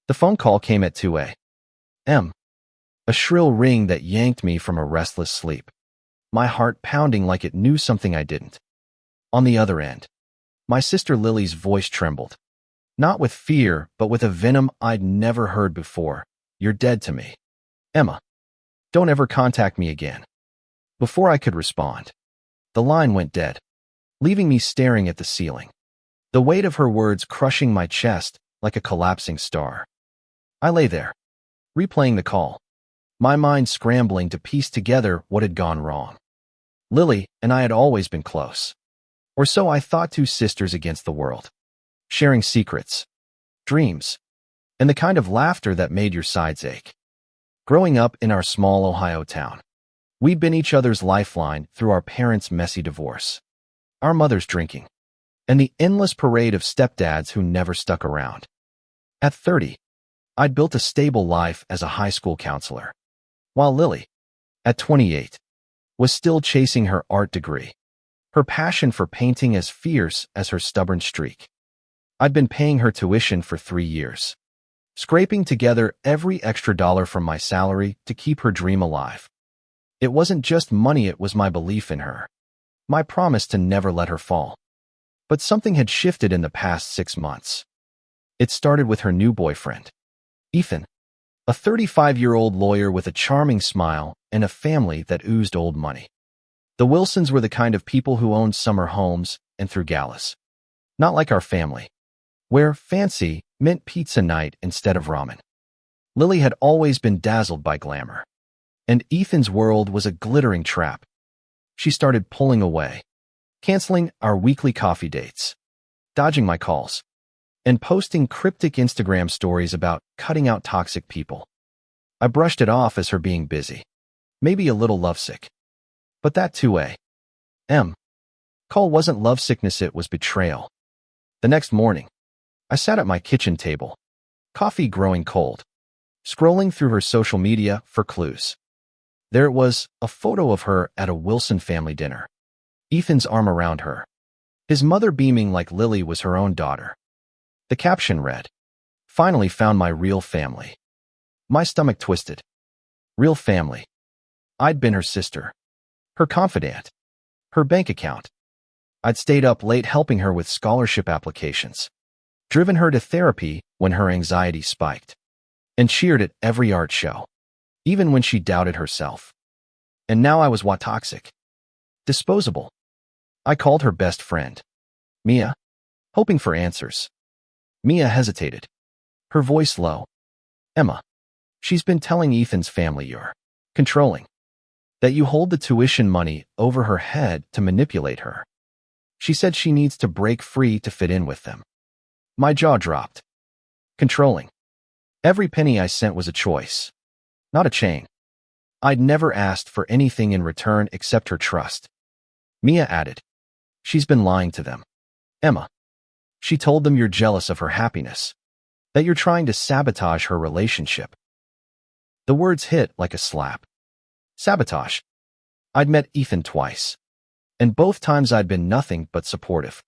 The phone call came at 2 a.m., a shrill ring that yanked me from a restless sleep, my heart pounding like it knew something I didn't. On the other end, my sister Lily's voice trembled, not with fear, but with a venom I'd never heard before. "You're dead to me, Emma. Don't ever contact me again." Before I could respond, the line went dead, leaving me staring at the ceiling, the weight of her words crushing my chest like a collapsing star. I lay there, replaying the call, my mind scrambling to piece together what had gone wrong. Lily and I had always been close, or so I thought, two sisters against the world, sharing secrets, dreams, and the kind of laughter that made your sides ache. Growing up in our small Ohio town, we'd been each other's lifeline through our parents' messy divorce, our mother's drinking, and the endless parade of stepdads who never stuck around. At 30, I'd built a stable life as a high school counselor, while Lily, at 28, was still chasing her art degree, her passion for painting as fierce as her stubborn streak. I'd been paying her tuition for 3 years, scraping together every extra dollar from my salary to keep her dream alive. It wasn't just money, it was my belief in her, my promise to never let her fall. But something had shifted in the past 6 months. It started with her new boyfriend, Ethan, a 35-year-old lawyer with a charming smile and a family that oozed old money. The Wilsons were the kind of people who owned summer homes and threw galas. Not like our family, where fancy meant pizza night instead of ramen. Lily had always been dazzled by glamour, and Ethan's world was a glittering trap. She started pulling away, canceling our weekly coffee dates, dodging my calls, and posting cryptic Instagram stories about cutting out toxic people. I brushed it off as her being busy, maybe a little lovesick. But that 2 a.m. call wasn't lovesickness, it was betrayal. The next morning, I sat at my kitchen table, coffee growing cold, scrolling through her social media for clues. There it was, a photo of her at a Wilson family dinner, Ethan's arm around her, his mother beaming like Lily was her own daughter. The caption read, "Finally found my real family." My stomach twisted. Real family. I'd been her sister, her confidant, her bank account. I'd stayed up late helping her with scholarship applications, driven her to therapy when her anxiety spiked, and cheered at every art show, even when she doubted herself. And now I was what, toxic? Disposable. I called her best friend, Mia, hoping for answers. Mia hesitated, her voice low. "Emma, she's been telling Ethan's family you're controlling, that you hold the tuition money over her head to manipulate her. She said she needs to break free to fit in with them." My jaw dropped. Controlling. Every penny I sent was a choice, not a chain. I'd never asked for anything in return except her trust. Mia added, "She's been lying to them, Emma. She told them you're jealous of her happiness, that you're trying to sabotage her relationship." The words hit like a slap. Sabotage. I'd met Ethan twice, and both times I'd been nothing but supportive.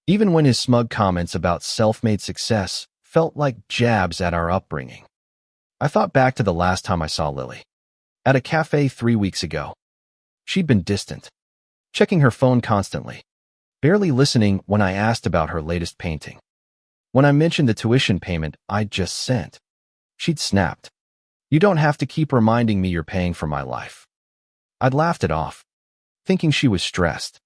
Even when his smug comments about self-made success felt like jabs at our upbringing. I thought back to the last time I saw Lily, at a cafe 3 weeks ago. She'd been distant, checking her phone constantly, barely listening when I asked about her latest painting. When I mentioned the tuition payment I'd just sent, she'd snapped, "You don't have to keep reminding me you're paying for my life." I'd laughed it off, thinking she was stressed.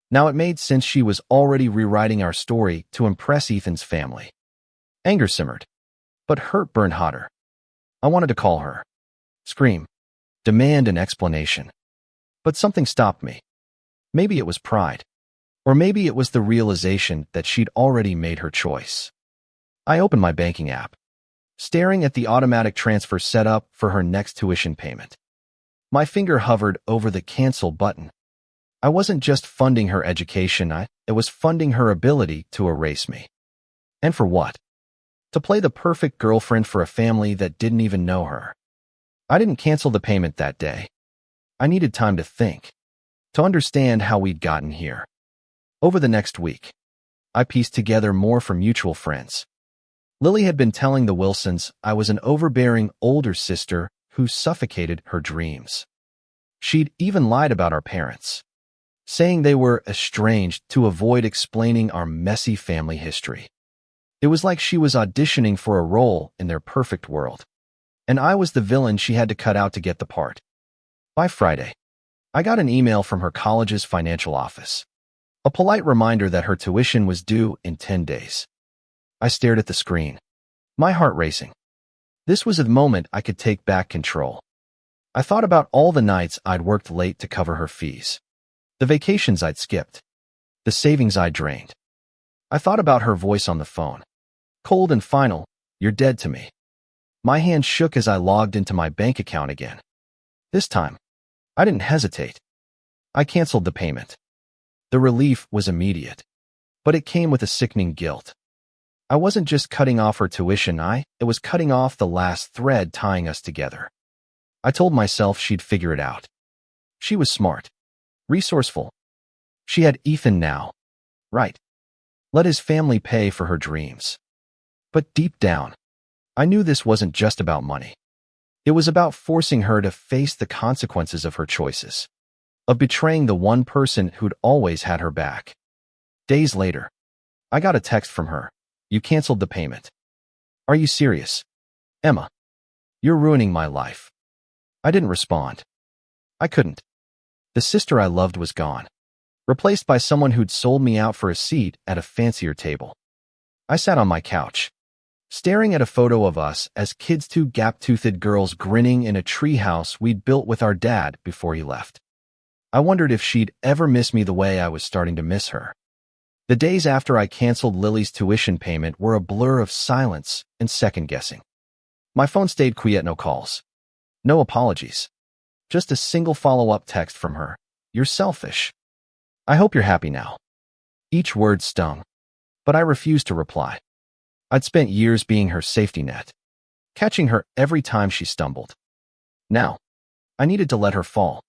Now it made sense, she was already rewriting our story to impress Ethan's family. Anger simmered, but hurt burned hotter. I wanted to call her, scream, demand an explanation. But something stopped me. Maybe it was pride. Or maybe it was the realization that she'd already made her choice. I opened my banking app, staring at the automatic transfer set up for her next tuition payment. My finger hovered over the cancel button. I wasn't just funding her education, it was funding her ability to erase me. And for what? To play the perfect girlfriend for a family that didn't even know her. I didn't cancel the payment that day. I needed time to think, to understand how we'd gotten here. Over the next week, I pieced together more from mutual friends. Lily had been telling the Wilsons I was an overbearing older sister who suffocated her dreams. She'd even lied about our parents, saying they were estranged to avoid explaining our messy family history. It was like she was auditioning for a role in their perfect world, and I was the villain she had to cut out to get the part. By Friday, I got an email from her college's financial office, a polite reminder that her tuition was due in 10 days. I stared at the screen, my heart racing. This was a moment I could take back control. I thought about all the nights I'd worked late to cover her fees, the vacations I'd skipped, the savings I'd drained. I thought about her voice on the phone. Cold and final, "You're dead to me." My hand shook as I logged into my bank account again. This time, I didn't hesitate. I canceled the payment. The relief was immediate, but it came with a sickening guilt. I wasn't just cutting off her tuition, it was cutting off the last thread tying us together. I told myself she'd figure it out. She was smart, resourceful. She had Ethan now. Right. Let his family pay for her dreams. But deep down, I knew this wasn't just about money. It was about forcing her to face the consequences of her choices, of betraying the one person who'd always had her back. Days later, I got a text from her. "You canceled the payment." "Are you serious? Emma, you're ruining my life." I didn't respond. I couldn't. The sister I loved was gone, replaced by someone who'd sold me out for a seat at a fancier table. I sat on my couch, staring at a photo of us as kids, two gap-toothed girls grinning in a treehouse we'd built with our dad before he left. I wondered if she'd ever miss me the way I was starting to miss her. The days after I canceled Lily's tuition payment were a blur of silence and second-guessing. My phone stayed quiet, no calls, no apologies. Just a single follow-up text from her. "You're selfish. I hope you're happy now." Each word stung, but I refused to reply. I'd spent years being her safety net, catching her every time she stumbled. Now, I needed to let her fall,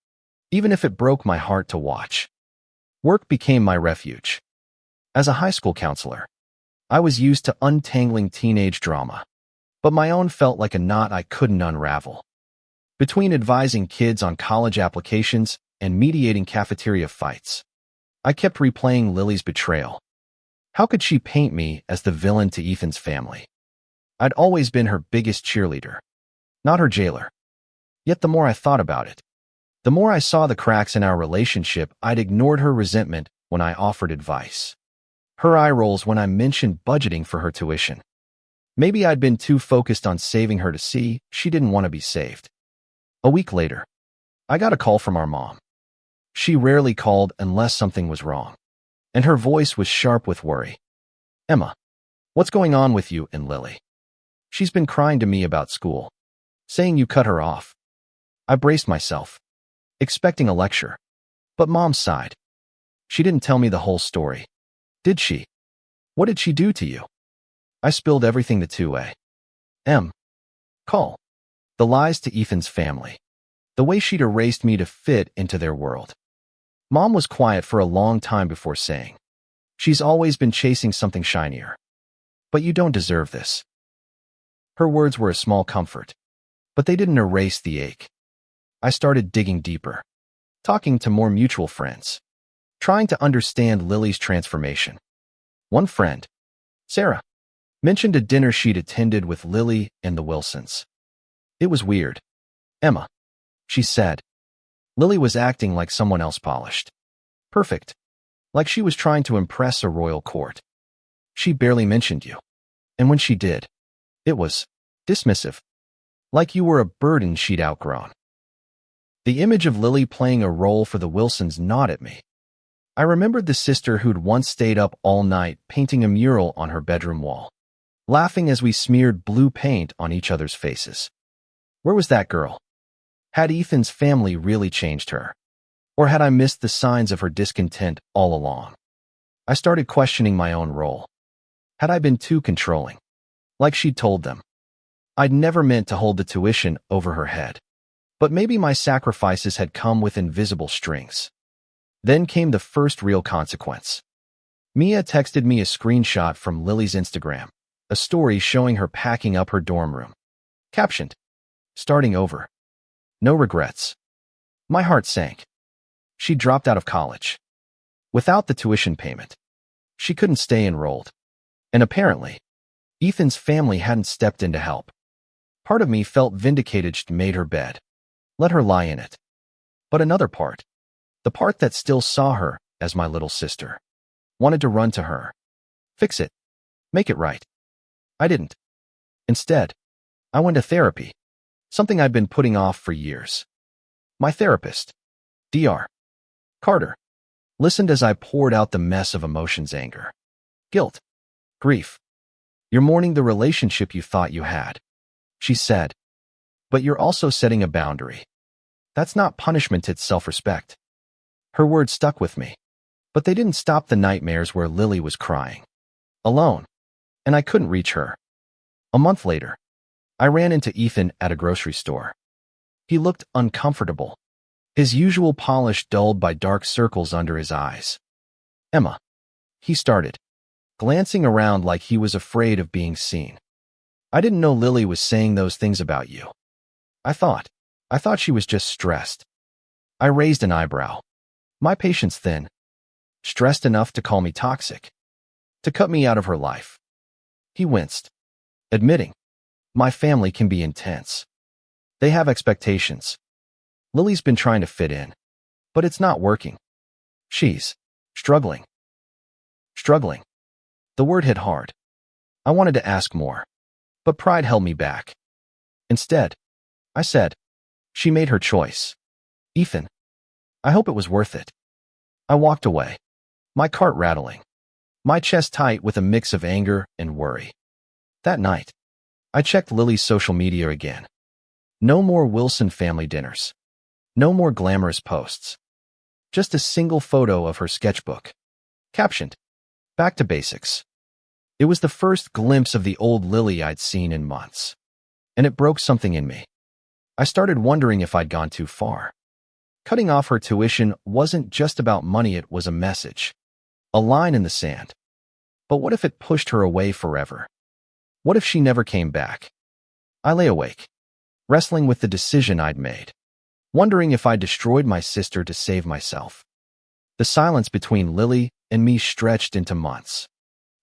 even if it broke my heart to watch. Work became my refuge. As a high school counselor, I was used to untangling teenage drama, but my own felt like a knot I couldn't unravel. Between advising kids on college applications and mediating cafeteria fights, I kept replaying Lily's betrayal. How could she paint me as the villain to Ethan's family? I'd always been her biggest cheerleader, not her jailer. Yet the more I thought about it, the more I saw the cracks in our relationship. I'd ignored her resentment when I offered advice, her eye rolls when I mentioned budgeting for her tuition. Maybe I'd been too focused on saving her to see she didn't want to be saved. A week later, I got a call from our mom. She rarely called unless something was wrong, and her voice was sharp with worry. "Emma, what's going on with you and Lily? She's been crying to me about school, saying you cut her off." I braced myself, expecting a lecture, but Mom sighed. "She didn't tell me the whole story, did she? What did she do to you?" I spilled everything the two-way. Call. The lies to Ethan's family, the way she'd erased me to fit into their world. Mom was quiet for a long time before saying, "She's always been chasing something shinier. But you don't deserve this." Her words were a small comfort, but they didn't erase the ache. I started digging deeper, talking to more mutual friends, trying to understand Lily's transformation. One friend, Sarah, mentioned a dinner she'd attended with Lily and the Wilsons. "It was weird, Emma," she said. "Lily was acting like someone else, polished, perfect, like she was trying to impress a royal court. She barely mentioned you, and when she did, it was dismissive, like you were a burden she'd outgrown." The image of Lily playing a role for the Wilsons gnawed at me. I remembered the sister who'd once stayed up all night painting a mural on her bedroom wall, laughing as we smeared blue paint on each other's faces. Where was that girl? Had Ethan's family really changed her? Or had I missed the signs of her discontent all along? I started questioning my own role. Had I been too controlling, like she'd told them? I'd never meant to hold the tuition over her head, but maybe my sacrifices had come with invisible strings. Then came the first real consequence. Mia texted me a screenshot from Lily's Instagram, a story showing her packing up her dorm room. Captioned, "Starting over. No regrets." My heart sank. She dropped out of college. Without the tuition payment, she couldn't stay enrolled. And apparently, Ethan's family hadn't stepped in to help. Part of me felt vindicated. She'd made her bed. Let her lie in it. But another part, the part that still saw her as my little sister, wanted to run to her. Fix it. Make it right. I didn't. Instead, I went to therapy, something I'd been putting off for years. My therapist, Dr. Carter, listened as I poured out the mess of emotions: anger, guilt, grief. "You're mourning the relationship you thought you had," she said. "But you're also setting a boundary. That's not punishment, it's self-respect." Her words stuck with me, but they didn't stop the nightmares where Lily was crying, alone, and I couldn't reach her. A month later, I ran into Ethan at a grocery store. He looked uncomfortable, his usual polish dulled by dark circles under his eyes. "Emma," he started, glancing around like he was afraid of being seen. "I didn't know Lily was saying those things about you. I thought she was just stressed." I raised an eyebrow, my patience thin. Stressed enough to call me toxic, to cut me out of her life. He winced, admitting, "My family can be intense. They have expectations. Lily's been trying to fit in, but it's not working. She's struggling." Struggling. The word hit hard. I wanted to ask more, but pride held me back. Instead, I said, "She made her choice. Ethan, I hope it was worth it." I walked away, my cart rattling, my chest tight with a mix of anger and worry. That night, I checked Lily's social media again. No more Wilson family dinners. No more glamorous posts. Just a single photo of her sketchbook. Captioned, "Back to basics." It was the first glimpse of the old Lily I'd seen in months, and it broke something in me. I started wondering if I'd gone too far. Cutting off her tuition wasn't just about money, it was a message, a line in the sand. But what if it pushed her away forever? What if she never came back? I lay awake, wrestling with the decision I'd made, wondering if I destroyed my sister to save myself. The silence between Lily and me stretched into months,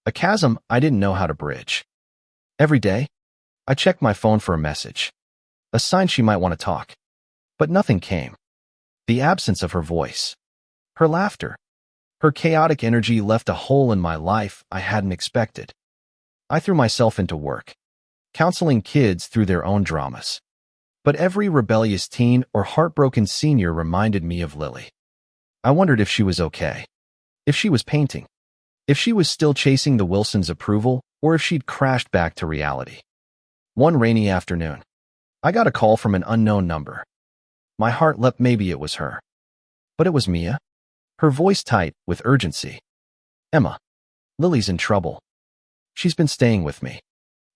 a chasm I didn't know how to bridge. Every day, I checked my phone for a message, a sign she might want to talk. But nothing came. The absence of her voice, her laughter, her chaotic energy left a hole in my life I hadn't expected. I threw myself into work, counseling kids through their own dramas. But every rebellious teen or heartbroken senior reminded me of Lily. I wondered if she was okay, if she was painting, if she was still chasing the Wilsons' approval, or if she'd crashed back to reality. One rainy afternoon, I got a call from an unknown number. My heart leapt. Maybe it was her. But it was Mia, her voice tight with urgency. "Emma, Lily's in trouble. She's been staying with me.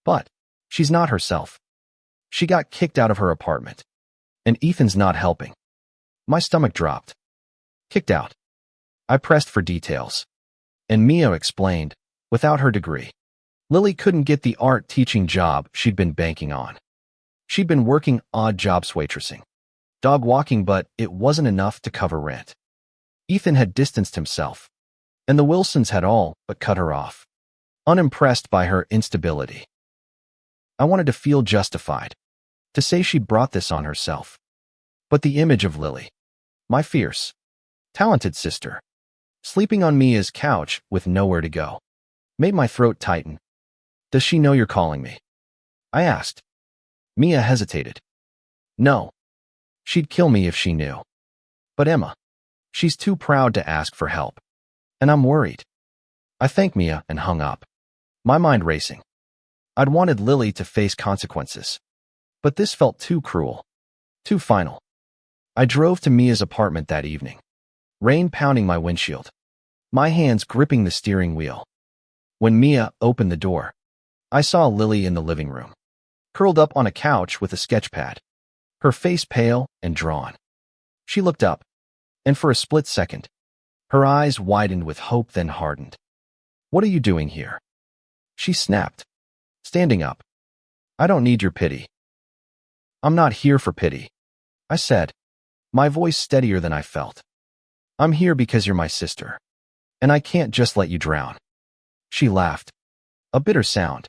But she's not herself. She got kicked out of her apartment. And Ethan's not helping." My stomach dropped. Kicked out. I pressed for details. And Mia explained, without her degree, Lily couldn't get the art teaching job she'd been banking on. She'd been working odd jobs, waitressing, dog walking, but it wasn't enough to cover rent. Ethan had distanced himself, and the Wilsons had all but cut her off, unimpressed by her instability. I wanted to feel justified, to say she'd brought this on herself. But the image of Lily, my fierce, talented sister, sleeping on Mia's couch with nowhere to go, made my throat tighten. "Does she know you're calling me?" I asked. Mia hesitated. "No. She'd kill me if she knew. But Emma, she's too proud to ask for help. And I'm worried." I thanked Mia and hung up, my mind racing. I'd wanted Lily to face consequences. But this felt too cruel, too final. I drove to Mia's apartment that evening, rain pounding my windshield, my hands gripping the steering wheel. When Mia opened the door, I saw Lily in the living room, curled up on a couch with a sketch pad, her face pale and drawn. She looked up, and for a split second, her eyes widened with hope then hardened. "What are you doing here?" she snapped. Standing up. I don't need your pity. I'm not here for pity, I said, my voice steadier than I felt. I'm here because you're my sister, and I can't just let you drown. She laughed. A bitter sound.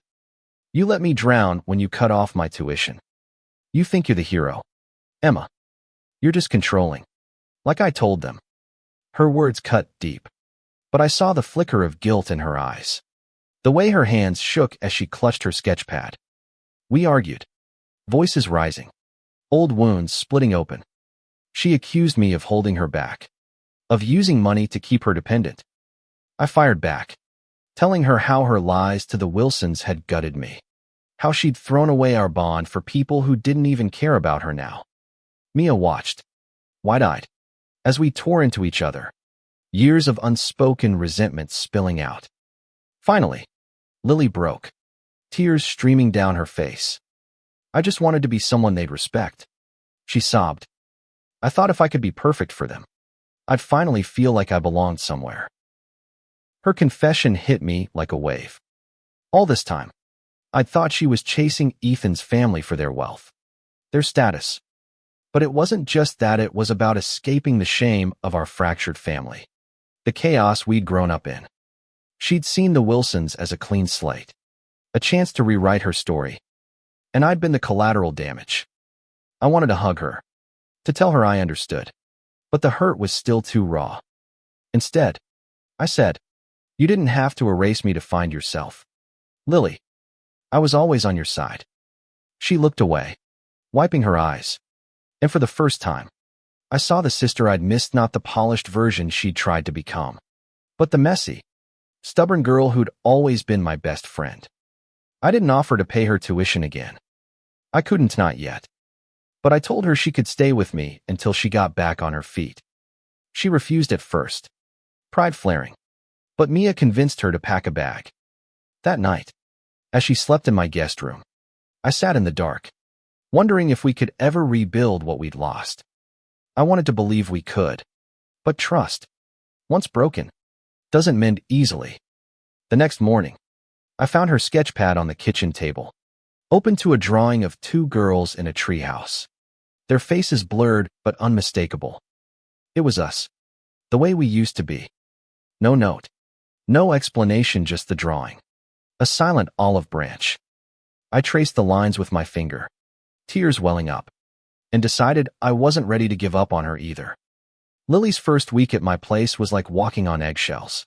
You let me drown when you cut off my tuition. You think you're the hero. Emma. You're just controlling. Like I told them. Her words cut deep. But I saw the flicker of guilt in her eyes. The way her hands shook as she clutched her sketch pad. We argued. Voices rising. Old wounds splitting open. She accused me of holding her back. Of using money to keep her dependent. I fired back. Telling her how her lies to the Wilsons had gutted me. How she'd thrown away our bond for people who didn't even care about her now. Mia watched. Wide-eyed. As we tore into each other. Years of unspoken resentment spilling out. Finally, Lily broke. Tears streaming down her face. I just wanted to be someone they'd respect. She sobbed. I thought if I could be perfect for them, I'd finally feel like I belonged somewhere. Her confession hit me like a wave. All this time, I'd thought she was chasing Ethan's family for their wealth, their status. But it wasn't just that, it was about escaping the shame of our fractured family. The chaos we'd grown up in. She'd seen the Wilsons as a clean slate. A chance to rewrite her story. And I'd been the collateral damage. I wanted to hug her. To tell her I understood. But the hurt was still too raw. Instead, I said, you didn't have to erase me to find yourself. Lily, I was always on your side. She looked away, wiping her eyes. And for the first time, I saw the sister I'd missed, not the polished version she'd tried to become, but the messy, stubborn girl who'd always been my best friend. I didn't offer to pay her tuition again. I couldn't, not yet. But I told her she could stay with me until she got back on her feet. She refused at first, pride flaring. But Mia convinced her to pack a bag. That night, as she slept in my guest room, I sat in the dark, wondering if we could ever rebuild what we'd lost. I wanted to believe we could. But trust, once broken, doesn't mend easily. The next morning, I found her sketch pad on the kitchen table, open to a drawing of two girls in a treehouse. Their faces blurred but unmistakable. It was us, the way we used to be. No note, no explanation, just the drawing. A silent olive branch. I traced the lines with my finger, tears welling up, and decided I wasn't ready to give up on her either. Lily's first week at my place was like walking on eggshells.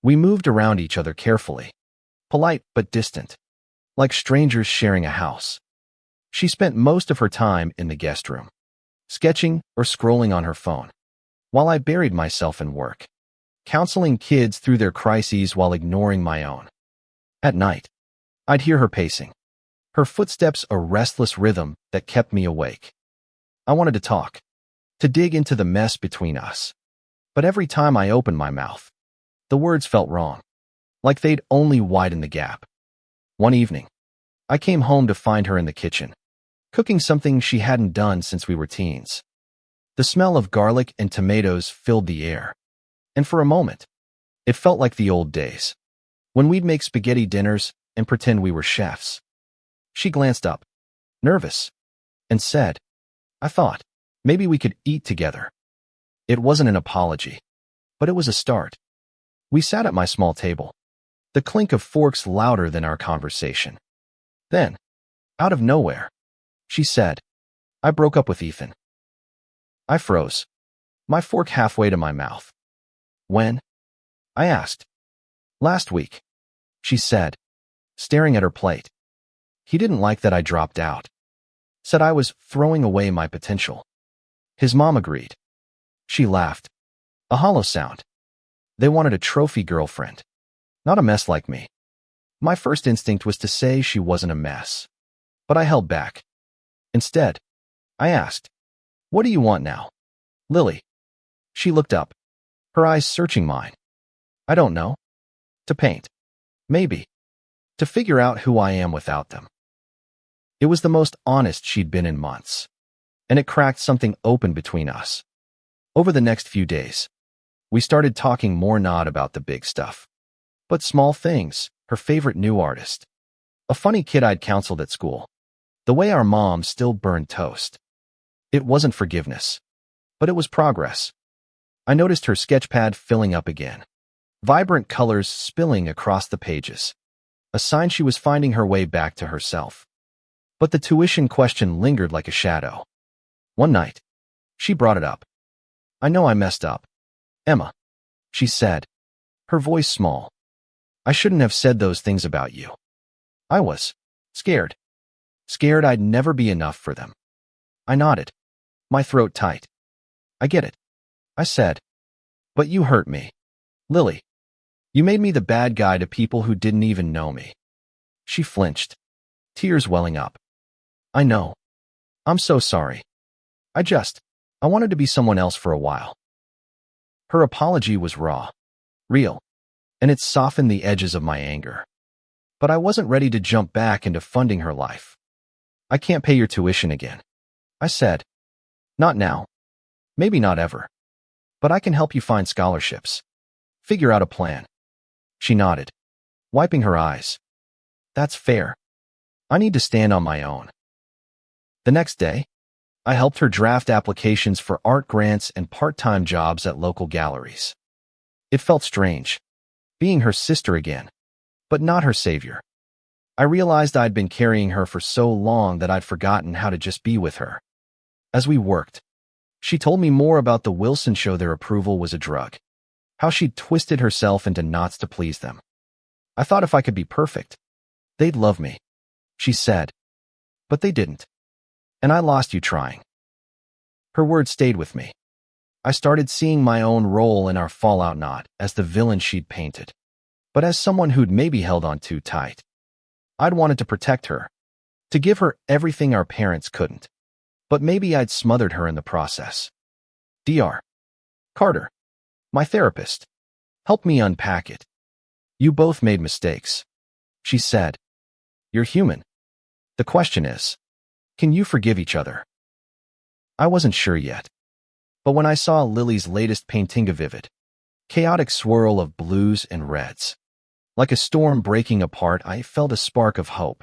We moved around each other carefully, polite but distant, like strangers sharing a house. She spent most of her time in the guest room, sketching or scrolling on her phone, while I buried myself in work, counseling kids through their crises while ignoring my own. At night, I'd hear her pacing, her footsteps a restless rhythm that kept me awake. I wanted to talk, to dig into the mess between us. But every time I opened my mouth, the words felt wrong, like they'd only widen the gap. One evening, I came home to find her in the kitchen, cooking something she hadn't done since we were teens. The smell of garlic and tomatoes filled the air, and for a moment, it felt like the old days, when we'd make spaghetti dinners and pretend we were chefs. She glanced up, nervous, and said, I thought, maybe we could eat together. It wasn't an apology, but it was a start. We sat at my small table, the clink of forks louder than our conversation. Then, out of nowhere, she said, I broke up with Ethan. I froze, my fork halfway to my mouth. When? I asked. Last week, she said, staring at her plate. He didn't like that I dropped out. Said I was throwing away my potential. His mom agreed. She laughed. A hollow sound. They wanted a trophy girlfriend, not a mess like me. My first instinct was to say she wasn't a mess, but I held back. Instead, I asked, what do you want now, Lily? She looked up, her eyes searching mine. I don't know. To paint. Maybe. To figure out who I am without them. It was the most honest she'd been in months, and it cracked something open between us. Over the next few days, we started talking more not about the big stuff, but small things, her favorite new artist, A funny kid I'd counseled at school. The way our mom still burned toast. It wasn't forgiveness, but it was progress. I noticed her sketchpad filling up again, vibrant colors spilling across the pages, a sign she was finding her way back to herself. But the tuition question lingered like a shadow. One night, she brought it up. "I know I messed up, Emma," she said, her voice small. "I shouldn't have said those things about you. I was scared. Scared I'd never be enough for them." I nodded, my throat tight. "I get it," I said. "But you hurt me, Lily. You made me the bad guy to people who didn't even know me." She flinched, tears welling up. "I know. I'm so sorry. I wanted to be someone else for a while." Her apology was raw, real, and it softened the edges of my anger. But I wasn't ready to jump back into funding her life. "I can't pay your tuition again," I said. "Not now. Maybe not ever. But I can help you find scholarships. Figure out a plan." She nodded, wiping her eyes. "That's fair. I need to stand on my own." The next day, I helped her draft applications for art grants and part-time jobs at local galleries. It felt strange, being her sister again, but not her savior. I realized I'd been carrying her for so long that I'd forgotten how to just be with her. As we worked, she told me more about the Wilson show. Their approval was a drug, how she'd twisted herself into knots to please them. "I thought if I could be perfect, they'd love me," she said. "But they didn't. And I lost you trying." Her words stayed with me. I started seeing my own role in our fallout not as the villain she'd painted, but as someone who'd maybe held on too tight. I'd wanted to protect her, to give her everything our parents couldn't, but maybe I'd smothered her in the process. Dr. Carter, my therapist, helped me unpack it. "You both made mistakes," she said. "You're human. The question is, can you forgive each other?" I wasn't sure yet, but when I saw Lily's latest painting, a vivid, chaotic swirl of blues and reds, like a storm breaking apart, I felt a spark of hope.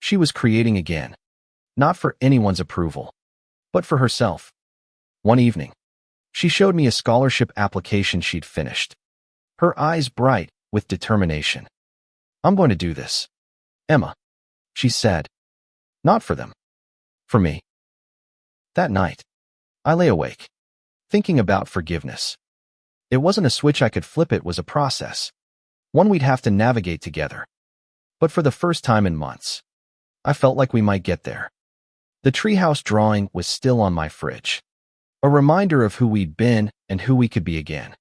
She was creating again, not for anyone's approval, but for herself. One evening, she showed me a scholarship application she'd finished, her eyes bright with determination. "I'm going to do this, Emma," she said. "Not for them. For me." That night, I lay awake, thinking about forgiveness. It wasn't a switch I could flip, it was a process, one we'd have to navigate together. But for the first time in months, I felt like we might get there. The treehouse drawing was still on my fridge, a reminder of who we'd been and who we could be again.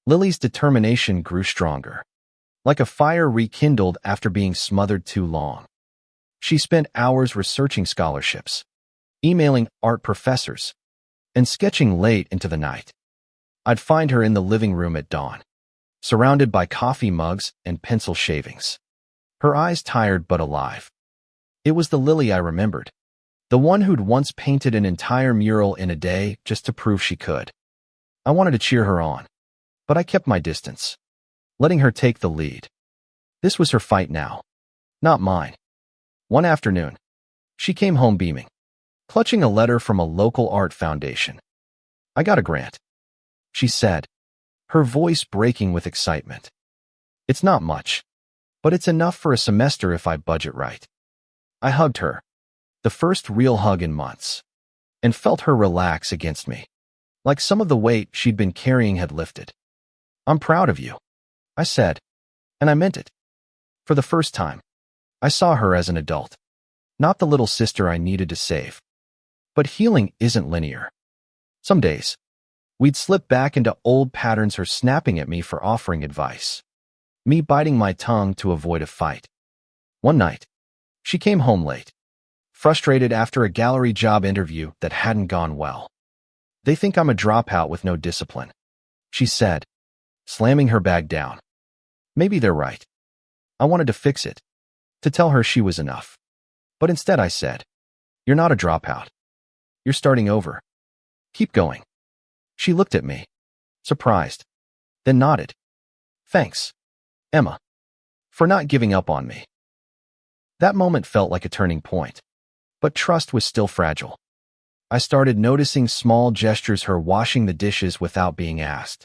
Lily's determination grew stronger, like a fire rekindled after being smothered too long. She spent hours researching scholarships, emailing art professors, and sketching late into the night. I'd find her in the living room at dawn, surrounded by coffee mugs and pencil shavings, her eyes tired but alive. It was the Lily I remembered, the one who'd once painted an entire mural in a day just to prove she could. I wanted to cheer her on, but I kept my distance, letting her take the lead. This was her fight now, not mine. One afternoon, she came home beaming, clutching a letter from a local art foundation. "I got a grant," she said, her voice breaking with excitement. "It's not much, but it's enough for a semester if I budget right." I hugged her, the first real hug in months, and felt her relax against me, like some of the weight she'd been carrying had lifted. "I'm proud of you," I said, and I meant it. For the first time, I saw her as an adult, not the little sister I needed to save. But healing isn't linear. Some days, we'd slip back into old patterns, her snapping at me for offering advice, me biting my tongue to avoid a fight. One night, she came home late, frustrated after a gallery job interview that hadn't gone well. "They think I'm a dropout with no discipline," she said, slamming her bag down. Maybe they're right. I wanted to fix it, to tell her she was enough. But instead I said, "You're not a dropout. You're starting over. Keep going." She looked at me, surprised, then nodded. "Thanks, Emma, for not giving up on me." That moment felt like a turning point, but trust was still fragile. I started noticing small gestures, her washing the dishes without being asked,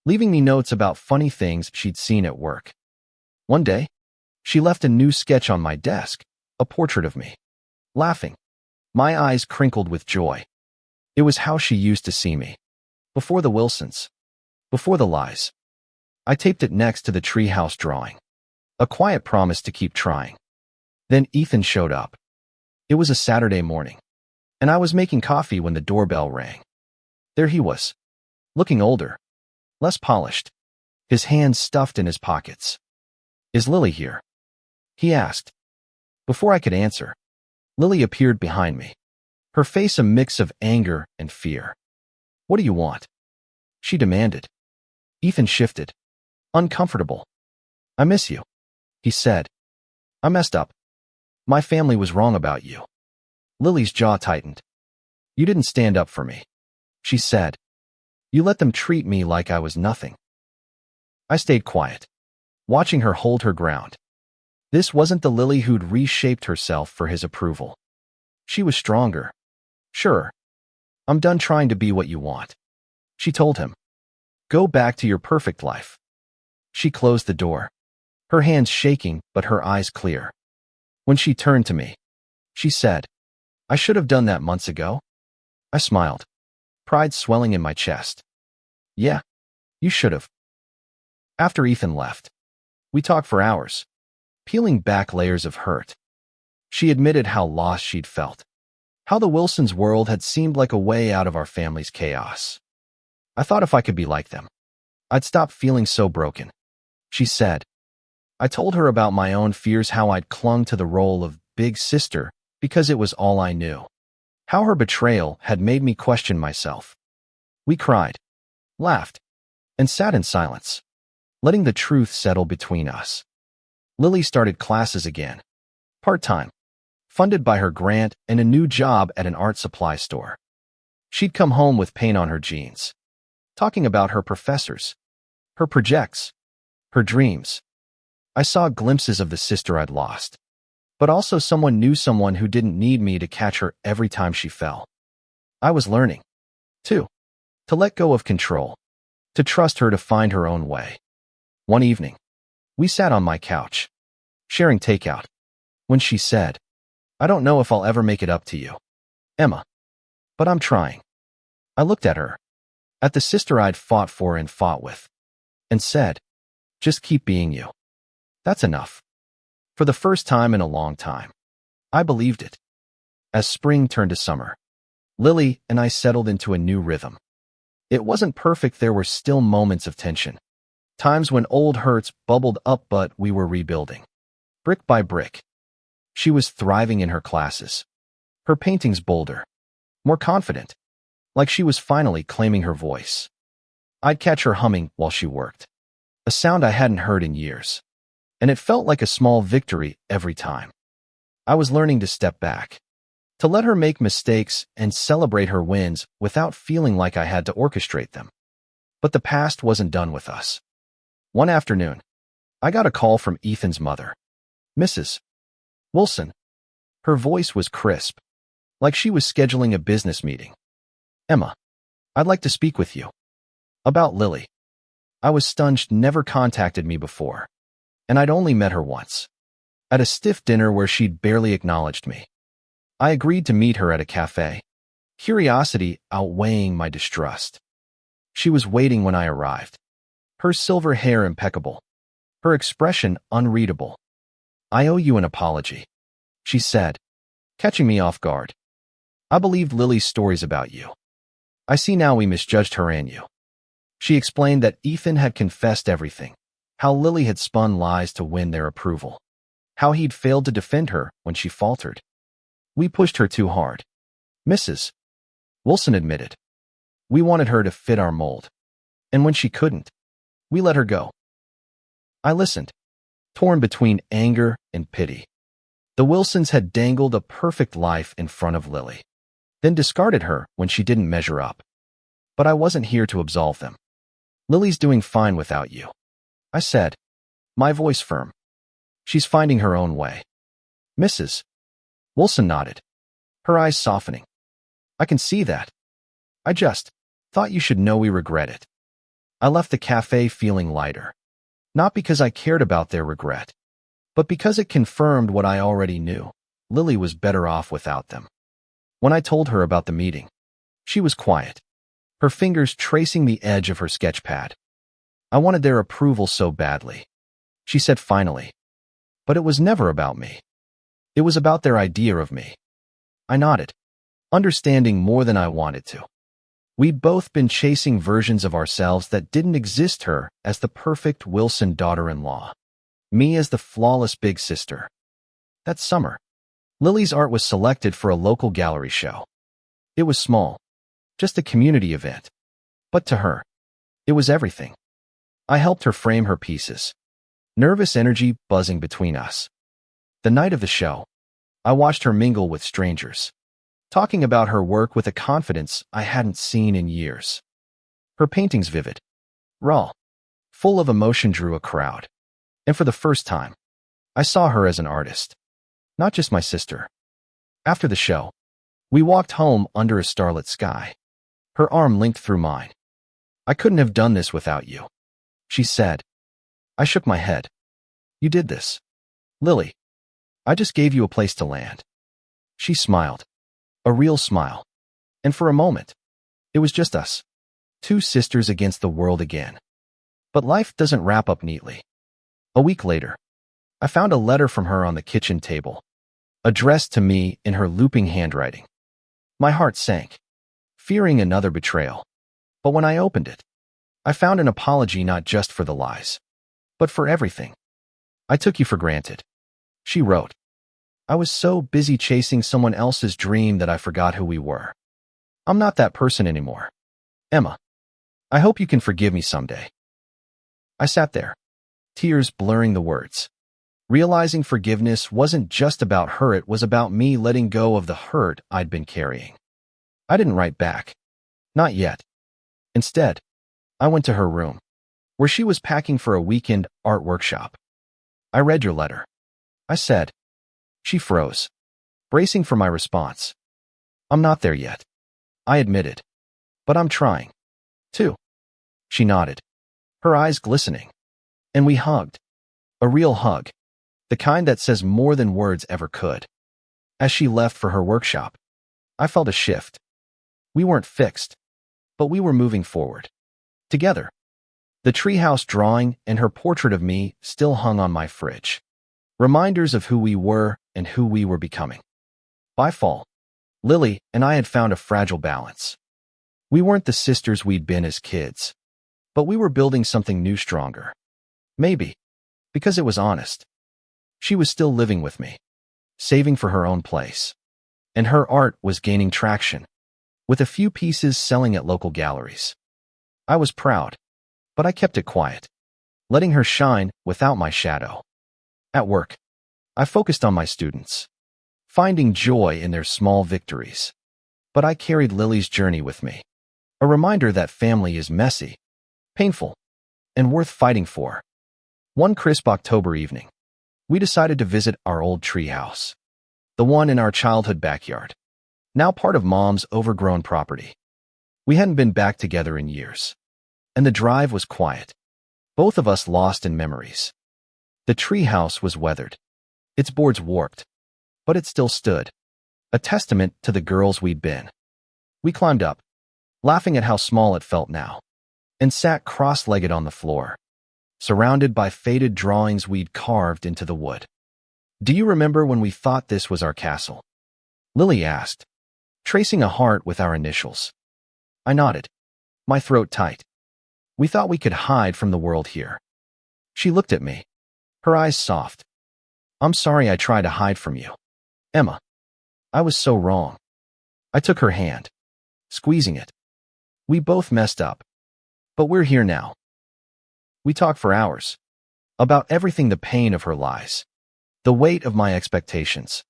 leaving me notes about funny things she'd seen at work. One day, she left a new sketch on my desk, a portrait of me. Laughing, my eyes crinkled with joy. It was how she used to see me. Before the Wilsons. Before the lies. I taped it next to the treehouse drawing. A quiet promise to keep trying. Then Ethan showed up. It was a Saturday morning, and I was making coffee when the doorbell rang. There he was, looking older, less polished, his hands stuffed in his pockets. "Is Lily here?" he asked. Before I could answer, Lily appeared behind me, her face a mix of anger and fear. "What do you want?" she demanded. Ethan shifted, uncomfortable. "I miss you," he said. "I messed up. My family was wrong about you." Lily's jaw tightened. "You didn't stand up for me," she said. "You let them treat me like I was nothing." I stayed quiet, watching her hold her ground. This wasn't the Lily who'd reshaped herself for his approval. She was stronger. "Sure. I'm done trying to be what you want," she told him. "Go back to your perfect life." She closed the door, her hands shaking but her eyes clear. When she turned to me, she said, "I should have done that months ago." I smiled, pride swelling in my chest. "Yeah, you should have." After Ethan left, we talked for hours, peeling back layers of hurt. She admitted how lost she'd felt, how the Wilsons' world had seemed like a way out of our family's chaos. "I thought if I could be like them, I'd stop feeling so broken," she said. I told her about my own fears, how I'd clung to the role of big sister because it was all I knew, how her betrayal had made me question myself. We cried, laughed, and sat in silence, letting the truth settle between us. Lily started classes again, part-time, funded by her grant and a new job at an art supply store. She'd come home with paint on her jeans, talking about her professors, her projects, her dreams. I saw glimpses of the sister I'd lost, but also someone new, someone who didn't need me to catch her every time she fell. I was learning, too, to let go of control, to trust her to find her own way. One evening, we sat on my couch, sharing takeout, when she said, "I don't know if I'll ever make it up to you, Emma, but I'm trying." I looked at her, at the sister I'd fought for and fought with, and said, "Just keep being you. That's enough." For the first time in a long time, I believed it. As spring turned to summer, Lily and I settled into a new rhythm. It wasn't perfect, there were still moments of tension, times when old hurts bubbled up, but we were rebuilding, brick by brick. She was thriving in her classes, her paintings bolder, more confident, like she was finally claiming her voice. I'd catch her humming while she worked, a sound I hadn't heard in years, and it felt like a small victory every time. I was learning to step back, to let her make mistakes and celebrate her wins without feeling like I had to orchestrate them. But the past wasn't done with us. One afternoon, I got a call from Ethan's mother, Mrs. Wilson. Her voice was crisp, like she was scheduling a business meeting. "Emma, I'd like to speak with you." "About Lily." I was stunned. She'd never contacted me before, and I'd only met her once, at a stiff dinner where she'd barely acknowledged me. I agreed to meet her at a cafe, curiosity outweighing my distrust. She was waiting when I arrived, her silver hair impeccable, her expression unreadable. "I owe you an apology," she said, catching me off guard. "I believed Lily's stories about you. I see now we misjudged her and you." She explained that Ethan had confessed everything, how Lily had spun lies to win their approval, how he'd failed to defend her when she faltered. "We pushed her too hard," Mrs. Wilson admitted. "We wanted her to fit our mold, and when she couldn't, we let her go." I listened, torn between anger and pity. The Wilsons had dangled a perfect life in front of Lily, then discarded her when she didn't measure up. But I wasn't here to absolve them. "Lily's doing fine without you," I said, my voice firm. "She's finding her own way." Mrs. Wilson nodded, her eyes softening. I can see that. I just thought you should know we regret it. I left the cafe feeling lighter, not because I cared about their regret, but because it confirmed what I already knew. Lily was better off without them. When I told her about the meeting, she was quiet, her fingers tracing the edge of her sketch pad. I wanted their approval so badly. She said finally, but it was never about me. It was about their idea of me. I nodded, understanding more than I wanted to. We'd both been chasing versions of ourselves that didn't exist, her as the perfect Wilson daughter-in-law, me as the flawless big sister. That summer, Lily's art was selected for a local gallery show. It was small, just a community event. But to her, it was everything. I helped her frame her pieces, nervous energy buzzing between us. The night of the show, I watched her mingle with strangers, talking about her work with a confidence I hadn't seen in years. Her paintings, vivid, raw, full of emotion, drew a crowd. And for the first time, I saw her as an artist, not just my sister. After the show, we walked home under a starlit sky, her arm linked through mine. I couldn't have done this without you, she said. I shook my head. You did this, Lily. I just gave you a place to land. She smiled, a real smile. And for a moment, it was just us, two sisters against the world again. But life doesn't wrap up neatly. A week later, I found a letter from her on the kitchen table, addressed to me in her looping handwriting. My heart sank, fearing another betrayal. But when I opened it, I found an apology, not just for the lies, but for everything. I took you for granted, she wrote. I was so busy chasing someone else's dream that I forgot who we were. I'm not that person anymore. Emma, I hope you can forgive me someday. I sat there, tears blurring the words, realizing forgiveness wasn't just about her, it was about me letting go of the hurt I'd been carrying. I didn't write back. Not yet. Instead, I went to her room, where she was packing for a weekend art workshop. I read your letter, I said. She froze, bracing for my response. I'm not there yet, I admitted. But I'm trying. Too. She nodded, her eyes glistening. And we hugged. A real hug. The kind that says more than words ever could. As she left for her workshop, I felt a shift. We weren't fixed, but we were moving forward. Together. The treehouse drawing and her portrait of me still hung on my fridge. Reminders of who we were and who we were becoming. By fall, Lily and I had found a fragile balance. We weren't the sisters we'd been as kids, but we were building something new, stronger. Maybe because it was honest. She was still living with me, saving for her own place. And her art was gaining traction, with a few pieces selling at local galleries. I was proud, but I kept it quiet, letting her shine without my shadow. At work, I focused on my students, finding joy in their small victories. But I carried Lily's journey with me, a reminder that family is messy, painful, and worth fighting for. One crisp October evening, we decided to visit our old treehouse, the one in our childhood backyard, now part of Mom's overgrown property. We hadn't been back together in years, and the drive was quiet, both of us lost in memories. The treehouse was weathered, its boards warped, but it still stood, a testament to the girls we'd been. We climbed up, laughing at how small it felt now, and sat cross-legged on the floor, surrounded by faded drawings we'd carved into the wood. Do you remember when we thought this was our castle? Lily asked, tracing a heart with our initials. I nodded, my throat tight. We thought we could hide from the world here. She looked at me, her eyes soft. I'm sorry I tried to hide from you, Emma. I was so wrong. I took her hand, squeezing it. We both messed up, but we're here now. We talked for hours, about everything, the pain of her lies, the weight of my expectations,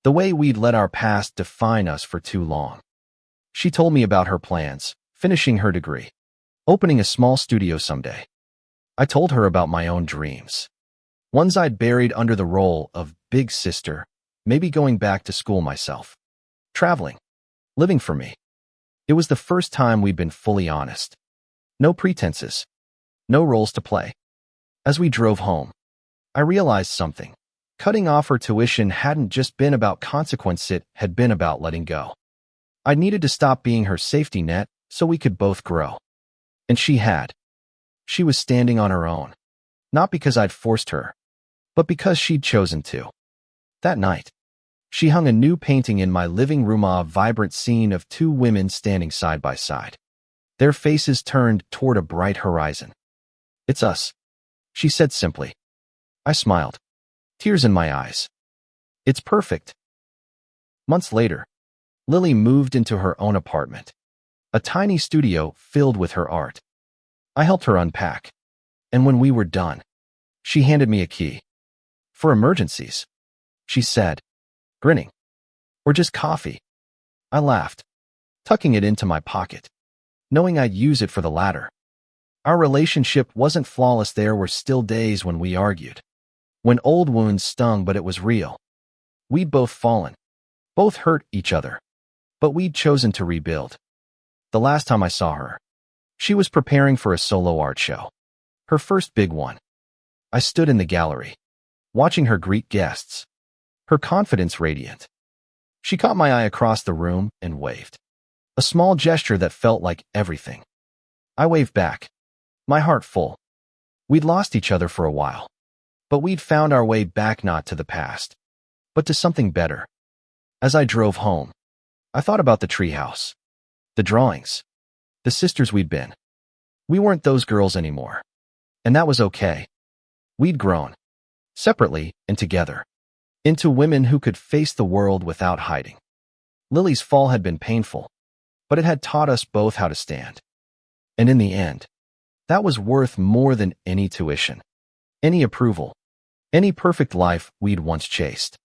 the way we'd let our past define us for too long. She told me about her plans, finishing her degree, opening a small studio someday. I told her about my own dreams, ones I'd buried under the role of big sister maybe going back to school myself. Traveling. Living for me. It was the first time we'd been fully honest. No pretenses. No roles to play. As we drove home, I realized something. Cutting off her tuition hadn't just been about consequence, it had been about letting go. I needed to stop being her safety net so we could both grow. And she had. She was standing on her own. Not because I'd forced her, but because she'd chosen to. That night, she hung a new painting in my living room, a vibrant scene of two women standing side by side, their faces turned toward a bright horizon. "It's us," she said simply. I smiled, tears in my eyes. "It's perfect." Months later, Lily moved into her own apartment, a tiny studio filled with her art. I helped her unpack, and when we were done, she handed me a key. "For emergencies," she said, grinning. "Or just coffee." I laughed, tucking it into my pocket, knowing I'd use it for the latter. Our relationship wasn't flawless. There were still days when we argued, when old wounds stung, but it was real. We'd both fallen, both hurt each other, but we'd chosen to rebuild. The last time I saw her, she was preparing for a solo art show, her first big one. I stood in the gallery, watching her greet guests, her confidence radiant. She caught my eye across the room and waved, a small gesture that felt like everything. I waved back, my heart full. We'd lost each other for a while, but we'd found our way back, not to the past, but to something better. As I drove home, I thought about the treehouse, the drawings, the sisters we'd been. We weren't those girls anymore, and that was okay. We'd grown, separately and together, into women who could face the world without hiding. Lily's fall had been painful, but it had taught us both how to stand. And in the end, that was worth more than any tuition, any approval, any perfect life we'd once chased.